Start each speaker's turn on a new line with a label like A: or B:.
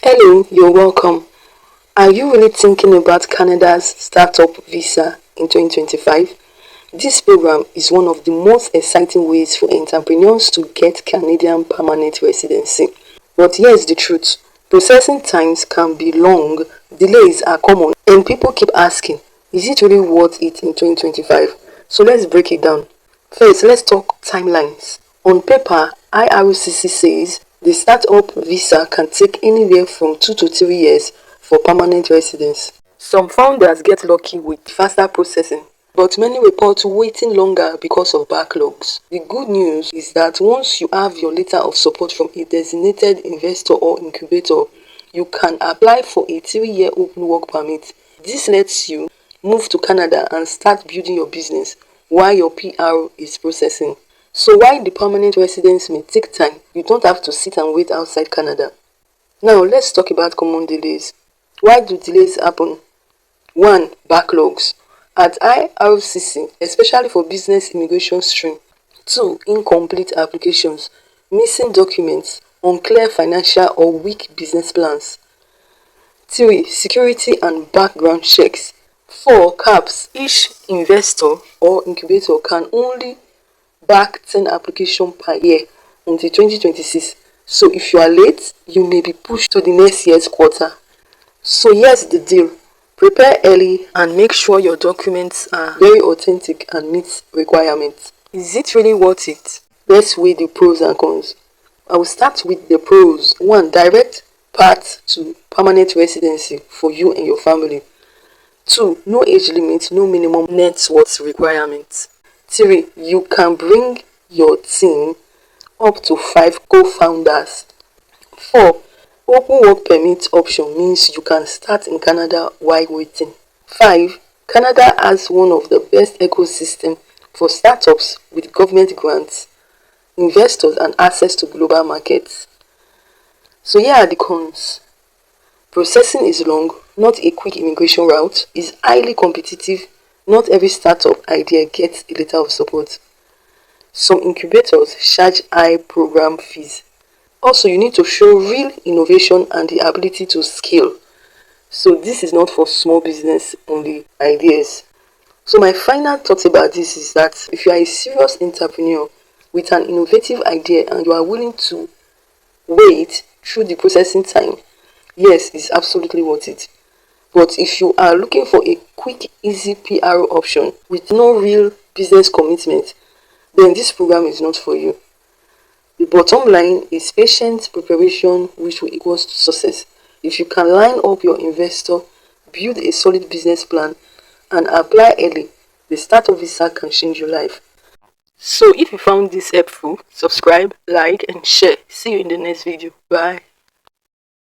A: Hello, you're welcome. Are you really thinking about Canada's startup visa in 2025? This program is one of the most exciting ways for entrepreneurs to get Canadian permanent residency. But here's the truth. Processing times can be long, delays are common, and people keep asking, is it really worth it in 2025? So let's break it down. First, let's talk timelines. On paper, IRCC says the startup visa can take anywhere from 2 to 3 years for permanent residence. Some founders get lucky with faster processing, but many report waiting longer because of backlogs. The good news is that once you have your letter of support from a designated investor or incubator, you can apply for a 3-year open work permit. This lets you move to Canada and start building your business while your PR is processing. So while the permanent residence may take time, you don't have to sit and wait outside Canada. Now let's talk about common delays. Why do delays happen? 1. Backlogs. At IRCC, especially for business immigration stream. 2. Incomplete applications, missing documents, unclear financial or weak business plans. 3. Security and background checks. 4. Caps. Each investor or incubator can only back 10 applications per year until 2026. So if you are late, you may be pushed to the next year's quarter. So here's the deal. Prepare early and make sure your documents are very authentic and meet requirements. Is it really worth it? Let's weigh the pros and cons. I will start with the pros. 1. Direct path to permanent residency for you and your family. 2. No age limit, no minimum net worth requirements. 3. You can bring your team up to 5 co-founders. 4. Open work permit option means you can start in Canada while waiting. 5. Canada has one of the best ecosystems for startups with government grants, investors and access to global markets. So here are the cons. Processing is long, not a quick immigration route, is highly competitive, not every startup idea gets a letter of support. Some incubators charge high program fees. Also, you need to show real innovation and the ability to scale. So this is not for small business only ideas. So my final thoughts about this is that if you are a serious entrepreneur with an innovative idea and you are willing to wait through the processing time, yes, it's absolutely worth it. But if you are looking for a quick, easy PR option with no real business commitment, then this program is not for you. The bottom line is patient preparation which will equal to success. If you can line up your investor, build a solid business plan, and apply early, the startup visa can change your life. So if you found this helpful, subscribe, like, and share. See you in the next video. Bye.